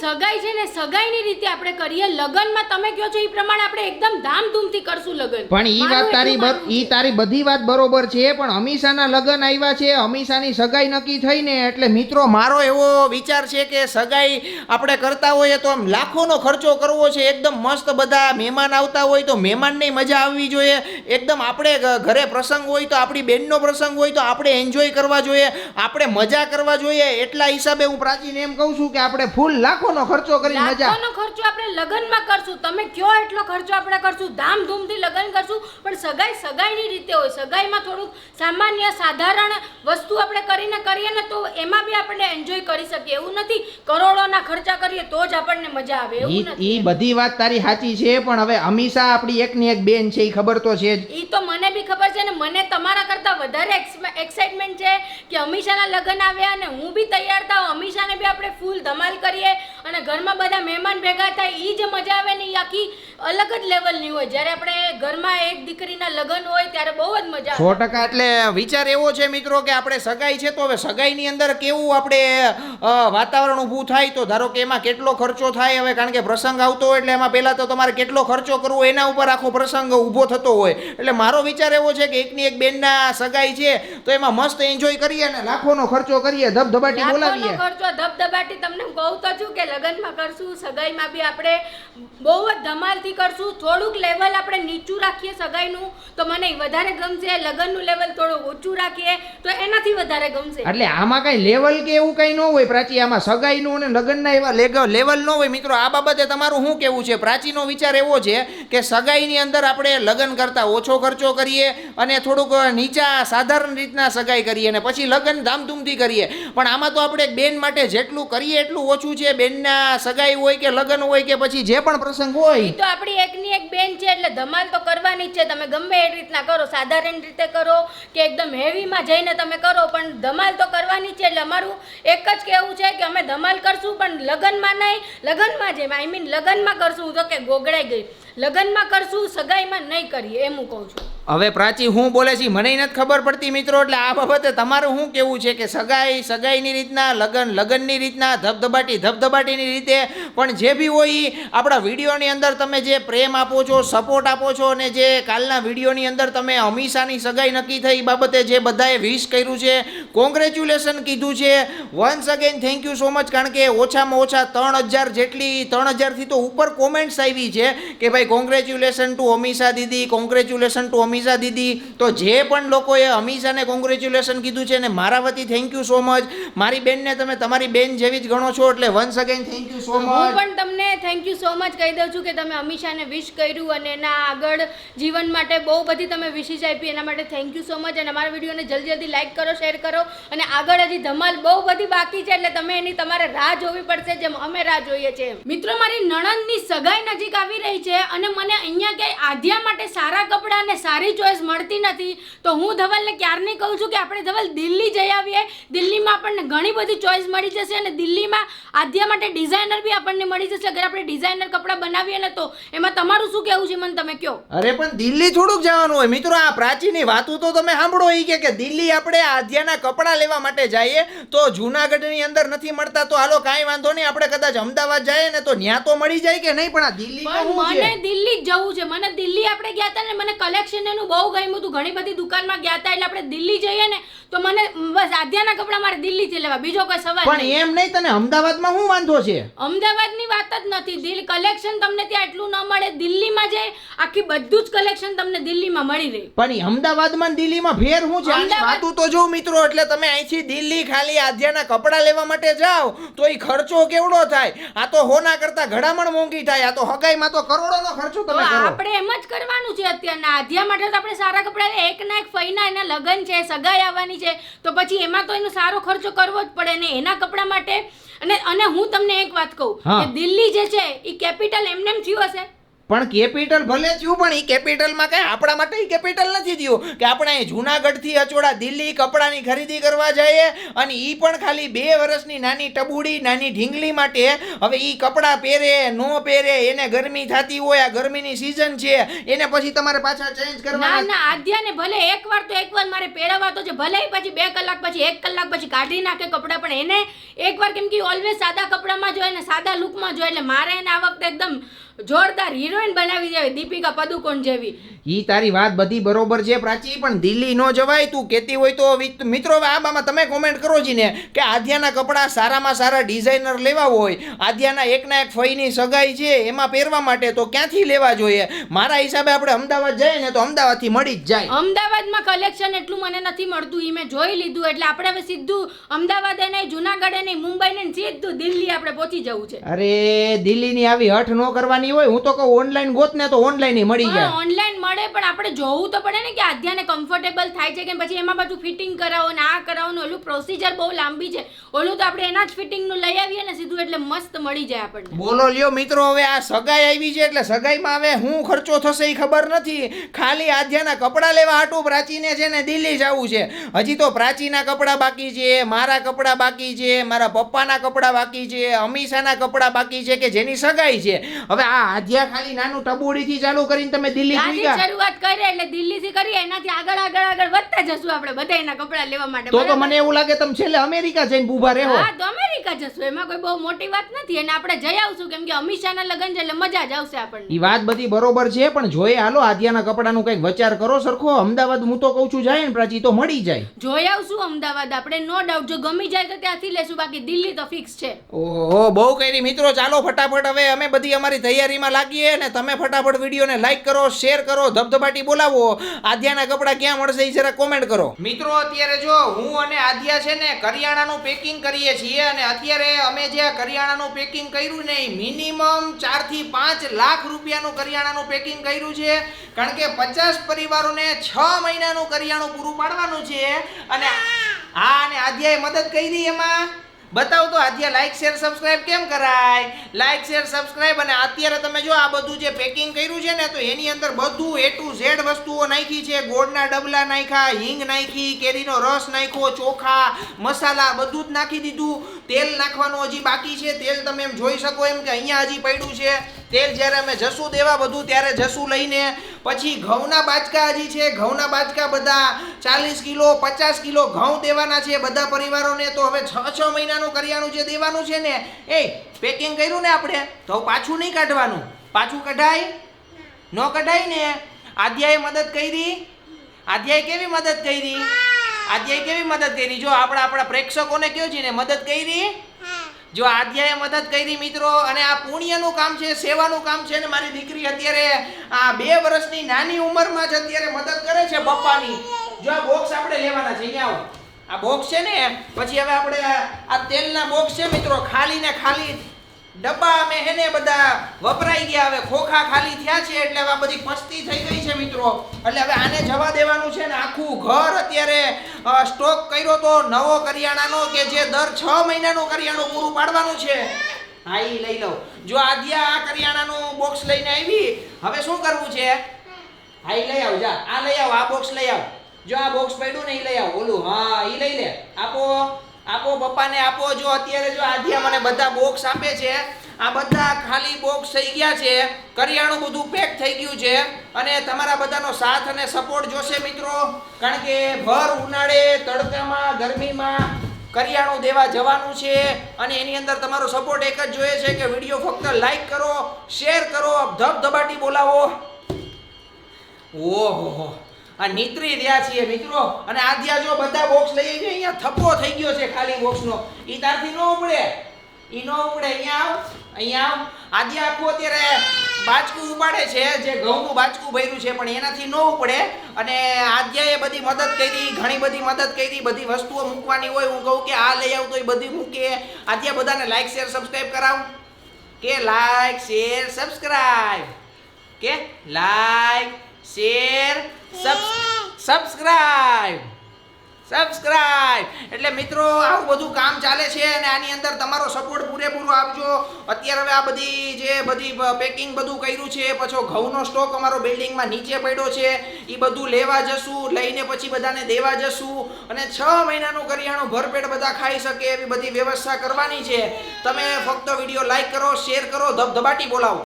સગાઈ છે ને સગાઈની રીતે આપણે કરીએ. લગનમાં તમે કહો છો એ પ્રમાણે આપણે એકદમ ધામધૂમથી કરશું લગન. પણ ઈ વાત તારી બધી વાત બરોબર છે, પણ અમીષાના લગન આવ્યા છે, અમીષાની સગાઈ નક્કી થઈને એટલે મિત્રો મારો એવો વિચાર છે કે સગાઈ આપણે કરતા હોઈએ તો આમ લાખોનો ખર્ચો કરવો છે. એકદમ મસ્ત બધા મહેમાન આવતા હોય તો મહેમાનની મજા આવવી જોઈએ. એકદમ આપણે ઘરે પ્રસંગ હોય તો આપણી બેનનો પ્રસંગ હોય તો આપણે એન્જોય કરવા જોઈએ, આપણે મજા કરવા જોઈએ. એટલા હિસાબે હું પ્રાચીને એમ કહું છું કે આપણે ફૂલ લાખોનો ખર્ચો કરી મજા. લાખોનો ખર્ચો આપણે લગનમાં કરશું. તમે કયો એટલો ખર્ચો આપણે કરશું, ધામધૂમથી લગન કરશું. પણ સગાઈની રીતે હોય. સગાઈમાં થોડુંક સામાન્ય સાધારણ વસ્તુ આપણે કરીને કરીએ ને તો એમાં બી આપણે એન્જોય કરી શકીએ. એવું નથી કરોડોના ખર્ચા કરીએ તો જ આપણને મજા આવે, એવું નથી. ઈ બધી વાત તારી સાચી છે, પણ હવે અમીષા આપણી એકની એક બેન છે, ઈ ખબર તો છે જ. ઈ તો મને બી ખબર છે ને. મને તમારા કરતા વધારે એક્સાઇટમેન્ટ છે કે અમીષાના લગન આવ્યા અને હું બી તૈયાર થાઉં, અમીષાને બી આપણે ફૂલ ધમાલ કરીએ અને ઘરમાં બધા મહેમાન ભેગા થાય. ઈ જે મજા આવે ને ઈ આખી અલગ જ લેવલની હોય. જ્યારે આપણે ઘરમાં એક દીકરીના લગન હોય ત્યારે બહુ જ મજા આવે. 100% એટલે વિચાર એવો છે મિત્રો કે આપણે સગાઈ છે તો હવે સગાઈની અંદર કેવું આપણે વાતાવરણ ઊભું થાય તો ધારો કે એમાં કેટલો ખર્ચો થાય. હવે કારણ કે પ્રસંગ આવતો હોય એટલે એમાં પહેલા તો તમારે કેટલો ખર્ચો કરવો એના ઉપર આખો પ્રસંગ ઊભો થતો હોય. એટલે મારો વિચાર એવો છે કે એકની એક બેનના સગાઈ છે તો એમાં મસ્ત એન્જોય કરીએ ને લાખોનો ખર્ચો કરીએ, ધબધબાટી બોલાવીએ. ખર્ચો ધબધબાટી તમને કહું તો છું કે લગનમાં કરશું, સગાઈમાં બી આપણે બહુ જ ધમાલથી કરશું. થોડુંક લેવલ આપણે નીચું રાખીએ સગાઈનું તો મને વધારે ગમશે. લગનનું લેવલ થોડું ઊંચું રાખીએ તો એનાથી વધારે ગમશે. એટલે આમાં કઈ લેવલ કે એવું કઈ ન હોય પ્રાચી. આમાં સગાઈનું અને લગનના એવા લેવલ ન હોય મિત્રો. આ બાબતે તમારું શું કેવું છે? પ્રાચીનો વિચાર એવો છે કે સગાઈની અંદર આપણે લગન કરતા ઓછો ખર્ચો કરીએ અને થોડુંક નીચા સાધારણ રીતના સગાઈ કરીએ અને પછી લગન ધામધૂમથી કરીએ. પણ આમાં તો આપણે બેન માટે જેટલું કરીએ એટલું ઓછું છે. બેનના સગાઈ હોય કે લગન હોય કે પછી જે પણ પ્રસંગ હોય તો આપણી એકની એક બેન છે એટલે ધમાલ તો કરવાની જ છે. તમે ગમે એ રીતના કરો, સાધારણ રીતે કરો કે એકદમ હેવીમાં જઈને તમે કરો, પણ ધમાલ તો કરવાની છે. એટલે અમારું એક જ કહેવું છે કે અમે ધમાલ કરશું પણ લગનમાં નહીં. લગનમાં જેમ લગનમાં કરશું તો કે ગોગડાઈ ગઈ. લગનમાં કરશું, સગાઈમાં નહીં કરીએ એમ હું કહું છું. હવે પ્રાચી હું બોલે છે મને નથી ખબર પડતી મિત્રો. એટલે આ બાબતે તમારું શું કેવું છે કે સગાઈની રીતના, લગનની રીતના, ધબધબાટીની રીતે પણ જે બી હોય આપણા વિડીયોની અંદર તમે જે પ્રેમ આપો છો, સપોર્ટ આપો છો અને જે કાલના વિડીયોની અંદર તમે અમીષાની સગાઈ નક્કી થઈ બાબતે જે બધાએ વિશ કર્યું છે, કોંગ્રેચ્યુલેશન કીધું છે, once again thank you so much. કારણ કે ઓછામાં ઓછા 3000 જેટલી 3000થી તો ઉપર કોમેન્ટ્સ આવી છે કે ભાઈ કોંગ્રેચ્યુલેશન ટુ અમીષા દીદી, કોંગ્રેચ્યુલેશન ટુ અમીષા દીદી. તો જે પણ લોકોએ અમીષાને કોંગ્રેચ્યુલેશન કીધું છે ને મારા વતી થેન્ક યુ સો મચ. મારી બેનને તમે તમારી બેન જેવી જ ગણો છો એટલે once again thank you so much. હું પણ તમને થેન્ક યુ સો મચ કહી દઉં છું કે તમે અમીષાને વિશ કર્યું અને એના આગળ જીવન માટે બહુ બધી તમે વિશેષ આપી એના માટે થેન્ક યુ સો મચ. અને અમારા વિડીયોને જલ્દી લાઈક કરો, શેર કરો અને આગળ હજી ધમાલ બહુ બધી બાકી છે એટલે તમે એની તમારે રાહ જોવી પડશે જેમ અમે રાહ જોઈએ છીએ. મિત્રો મારી નણંદની સગાઈ નજીક આવી રહી છે અને મને અહીંયા ક્યાંય આધ્યા માટે સારા કપડાં અને સારી ચોઈસ મળતી નથી. તો હું ધવલને ક્યારની કહું છું કે આપણે ધવલ દિલ્હી જઈ આવીએ. દિલ્હીમાં આપણને ઘણી બધી ચોઈસ મળી જશે અને દિલ્હીમાં આધ્યા માટે ડિઝાઇનર બી આપણને મળી જશે. અગર આપણે ડિઝાઇનર કપડાં બનાવીએ ને તો એમાં તમારું શું કહેવું છે મને તમે કહો. અરે પણ દિલ્હી થોડુંક જવાનું હોય મિત્રો. આ પ્રાચીની વાતો તો તમે સાંભળો કે દિલ્હી આપણે આધ્યાના કપડાં લેવા માટે જઈએ તો જૂનાગઢની અંદર નથી મળતા તો હાલો કાંઈ વાંધો નહીં, આપણે કદાચ અમદાવાદ જઈએ ને તો ત્યાં તો મળી જાય કે નહીં. પણ આ દિલ્હી મને દિલ્હી જ જવું છે. મને દિલ્હી આપણે ગયા હતા ને મને કલેક્શન એનું બહુ ગમ્યું હતું. ઘણી બધી દુકાનમાં ગયા હતા એટલે આપણે દિલ્હી જઈએ ને તો મને બસ આધ્યાના કપડાં મારે દિલ્હીથી લેવા, બીજો કોઈ સવાલ પણ એમ નહીં. તને અમદાવાદમાં શું વાંધો છે? અમદાવાદની વાત જ નથી. દિલ્હી કલેક્શન તમને ત્યાં એટલું ન મળે. દિલ્હીમાં જે આખી બધું જ કલેક્શન તમને દિલ્હીમાં મળી રહે. પણ અમદાવાદમાં દિલ્હીમાં ફેર શું છે? વાતું તો જો મિત્રો. એટલે તમે અહીંથી દિલ્હી ખાલી આધ્યાના કપડાં લેવા માટે જાઓ તો એ ખર્ચો કેવડો થાય? આ તો હોના કરતા ઘડામણ મોંઘી થાય. આ તો હગાઈમાં તો કરોડોનો ખર્ચો તમે કરો. આપણે એમ જ કરવાનું છે અત્યારના. આધ્યા માટે તો આપણે સારા કપડાં એક ના એક ફઈના એના લગન છે, સગાઈ આવવાની છે તો પછી એમાં તો એનો સારો ખર્ચો કરવો જ પડે ને એના કપડા માટે. અને હું તમને એક વાત કહું કે દિલ્હી જે છે એ કેપિટલ એમનેમ થયું હશે? પણ કેપિટલ ભલે થયું પણ એ કેપિટલમાં કઈ આપણા માટે ઈ કેપિટલ નથી થયું કે આપણે અહીં જુનાગઢથી અચોડા દિલ્હી કપડાની ખરીદી કરવા જઈએ અને ઈ પણ ખાલી 2 વર્ષની નાની ટબુડી નાની ઢીંગલી માટે. હવે ઈ કપડાં પહેરે નો પહેરે, એને ગરમી થતી હોય, આ ગરમીની સીઝન છે, એને પછી તમારે પાછા ચેન્જ ના કરવાના. ના આદ્યાને ભલે એકવાર મારે પહેરવા તો છે, ભલે ઈ પછી 2 કલાક પછી 1 કલાક પછી કાઢી નાખે કપડાં, પણ એને એકવાર કેમ કે ઓલવેઝ સાદા કપડામાં જોઈએ ને સાદા લુકમાં જોઈએ, એટલે મારે એને આ વખતે એકદમ જોરદાર હિરોઈન બનાવી દેવી, દીપિકા પદુકોણ જેવી. ઈ તારી વાત બધી બરોબર છે પ્રાચી, પણ દિલ્હી નો જવાય. તું કહેતી હોય તો મિત્રો હવે આમાં તમે કોમેન્ટ કરો જી ને કે આદ્યાના કપડાં સારામાં સારા ડિઝાઇનર લેવા હોય, આદ્યાના એકના એક ફઈની સગાઈ છે એમાં પહેરવા માટે, તો ક્યાંથી લેવા જોઈએ? મારા હિસાબે આપણે અમદાવાદ જઈએ ને તો અમદાવાદથી મળી જ જાય. અમદાવાદમાં કલેક્શન એટલું મને નથી મળતું, ઈ મેં જોઈ લીધું, એટલે આપણે હવે સીધું અમદાવાદ એ નહીં, જુનાગઢ એ નહીં, મુંબઈ ને સીધું દિલ્હી આપણે પહોંચી જવું છે. અરે દિલ્હીની આવી હઠ ન કરવાની હોય. હું તો કહું ઓનલાઈન ગોત ને તો ઓનલાઈન મળી જાય. ઓનલાઈન મળે, પણ આપણે જોવું તો પડે ને કે આદ્યાને કમ્ફર્ટેબલ થાય છે કે પછી એમાં પાછું ફિટિંગ કરાવો ને આ કરાવો ને ઓલું પ્રોસિજર બહુ લાંબી છે. ઓલું તો આપણે એના જ ફિટિંગ નું લઈ આવીએ ને સીધું, એટલે મસ્ત મળી જાય આપણને. બોલો લ્યો મિત્રો, હવે આ સગાઈ આવી છે એટલે સગાઈમાં હવે શું ખર્ચો થશે એ ખબર નથી. ખાલી આદ્યાના કપડાં લેવા હાટું પ્રાચીને છે ને દિલ્હી જવું છે. હજી તો પ્રાચીના કપડાં બાકી છે, મારા કપડાં બાકી છે, મારા પપ્પાના કપડાં બાકી છે, અમીષાના કપડાં બાકી છે કે જેની સગાઈ છે. હવે આ આદ્યા ખાલી નાનું ટબુડીથી ચાલુ કરીને તમે દિલ્હી આથી શરૂઆત કરીએ એટલે દિલ્હીથી કરીએ, એનાથી આગળ વધતા જશું આપણે બધા એના કપડાં લેવા માટે. તો મને એવું લાગે તમે છેલ્લે અમેરિકા જઈને ઊભા રહો. હા તો અમેરિકા જશું, એમાં કોઈ બહુ મોટી વાત નથી, અને આપણે જઈ આવશું કેમ કે અમીષાના લગ્ન છે એટલે મજા જ આવશે આપણને. ઈ વાત બધી બરોબર છે, પણ જોઈએ હાલો આદ્યાના કપડાનું કંઈક વિચાર કરો સરખો. અમદાવાદ હું તો કહું છું જાય ને પ્રાચી તો મળી જાય. જોઈ આવશું અમદાવાદ આપણે, નો ડાઉટ. જો ગમી જાય તો ત્યાંથી લેશું, બાકી દિલ્હી તો ફિક્સ છે. ઓહો બહુ કરી મિત્રો. ચાલો ફટાફટ હવે અમે બધી અમારી તૈયારીમાં લાગીએ ને તમે ફટાફટ વિડીયોને લાઈક કરો, શેર કરો, ધબધબાટી બોલાવો. આદ્યાના કપડા ક્યાં મળશે એ જરા કોમેન્ટ કરો. મિત્રો અત્યારે જો હું અને આદ્યા છે ને કરિયાણાનું પેકિંગ કરીએ છીએ, અને અત્યારે અમે જે કરિયાણાનું પેકિંગ કર્યું ને મિનિમમ 4 થી 5 લાખ રૂપિયાનું કરિયાણાનું પેકિંગ કર્યું છે, કારણ કે 50 પરિવારોને 6 મહિનાનું કરિયાણું પૂરું પાડવાનું છે. અને હા, અને આદ્યાએ મદદ કરી એમાં. બતાવ તો આદ્યા, લાઈક શેર સબસ્ક્રાઇબ કેમ કરાય? Like share subscribe. અને અત્યારે તમે જો આ બધું જે પેકિંગ કર્યું છે ને તો એની અંદર બધું A to Z વસ્તુઓ નાખી છે. ગોળના ડબલા નાખ્યા, હિંગ નાખી, કેરીનો રસ નાખ્યો, ચોખા મસાલા બધું જ નાખી દીધું. તેલ નાખવાનું હજી બાકી છે. તેલ તમે એમ જોઈ શકો એમ કે અહીંયા હજી પડ્યું છે તેલ. જ્યારે અમે જસું દેવા બધું ત્યારે જસું લઈને. પછી ઘઉંના બાજકા હજી છે, ઘઉંના બાજકા બધા 40 કિલો 50 કિલો ઘઉં દેવાના છે બધા પરિવારોને. તો હવે 6 મહિનાનું કરિયાણું જે દેવાનું છે ને એ પેકિંગ કર્યું ને આપણે તો પાછું નહીં કાઢવાનું. પાછું કઢાય ન કઢાય ને. આદ્યાએ મદદ કરી. આદ્યાએ કેવી મદદ કરી? આદ્યાએ કેવી મદદ કરી? જો આપણા પ્રેક્ષકોને કયો છે ને મદદ કરી. જો આદ્યાએ મદદ કરી મિત્રો, અને આ પુણ્યનું કામ છે, સેવાનું કામ છે. ને મારી દીકરી અત્યારે આ 2 વર્ષની નાની ઉંમરમાં જ અત્યારે મદદ કરે છે પપ્પાની. જો આ બોક્સ આપણે લેવાના છે, અહીંયા આવો. આ બોક્સ છે ને પછી હવે આપણે આ તેલના બોક્સ છે મિત્રો, ખાલી ને ખાલી ડબ્બા અમે હેને બધા વપરાઈ ગયા. હવે ખોખા ખાલી થયા છે એટલે હવે બધી પસ્તી થઈ ગઈ છે મિત્રો. એટલે હવે આને જવા દેવાનું છે ને. આખું ઘર અત્યારે સ્ટોક કર્યો તો નવો કરિયાણાનો કે જે દર 6 મહિનાનું કરિયાણું પૂરું પાડવાનું છે. હા ઈ લઈ લઉં. જો આદ્યા આ કરિયાણાનું બોક્સ લઈને આવી, હવે શું કરવું છે? હા ઈ લઈ આવ. જા આ લઈ આવ, આ બોક્સ લઈ આવ. જો આ બોક્સ પડ્યું ને ઈ લઈ આવ. ઓલું હા ઈ લઈ લે. આપો પપ્પાને આપો. જો અત્યારે જો આદ્યા મને બધા બોક્સ આપે છે. આ બધા ખાલી બોક્સ થઈ ગયા છે, કરિયાણું બધું પેક થઈ ગયું છે. અને તમારા બધાનો સાથ અને સપોર્ટ જોશે મિત્રો, કારણ કે ભર ઉનાળે તડકામાં ગરમીમાં કરિયાણું દેવા જવાનું છે. અને એની અંદર તમારો સપોર્ટ એક જ જોઈએ છે કે વિડીયો ફક્ત લાઈક કરો, શેર કરો, ધબધબાટી બોલાવો. ઓહો આ નીતરી રહ્યા છીએ મિત્રો. અને આદ્યા જો બધા બોક્સ લઈ આવી, અહીંયા થપ્પો થઈ ગયો છે ખાલી બોક્સનો. ઈ તારથી ન ઉપડે, ઈ ન ઉપડે. અહીંયા આવ, અહીંયા આવ. આદ્યા આખું અત્યારે બાચકું ઉપાડે છે, જે ઘઉંનું બાચકું ભર્યું છે, પણ એનાથી ન ઉપડે. અને આદ્યાએ બધી મદદ કરી, ઘણી બધી મદદ કરી. બધી વસ્તુઓ મૂકવાની હોય, હું કહું કે આ લઈ આવ તો એ બધી મૂકે. આદ્યા બધાને લાઈક શેર સબસ્ક્રાઇબ કરાવ કે લાઈક શેર સબસ્ક્રાઇબ કે લાઈક શેર સબસ્ક્રાઇબ સબસ્ક્રાઇબ. એટલે મિત્રો આવું બધું કામ ચાલે છે અને આની અંદર તમારો સપોર્ટ પૂરેપૂરો આપજો. અત્યારે હવે આ બધી પેકિંગ બધું કર્યું છે, પછી ઘઉંનો સ્ટોક અમારો બિલ્ડિંગમાં નીચે પડ્યો છે, એ બધું લેવા જશું, લઈને પછી બધાને દેવા જશું અને 6 મહિનાનું કરિયાણું ભરપેટ બધા ખાઈ શકે એવી બધી વ્યવસ્થા કરવાની છે. તમે ફક્ત વિડીયો લાઈક કરો, શેર કરો, ધબધબાટી બોલાવો.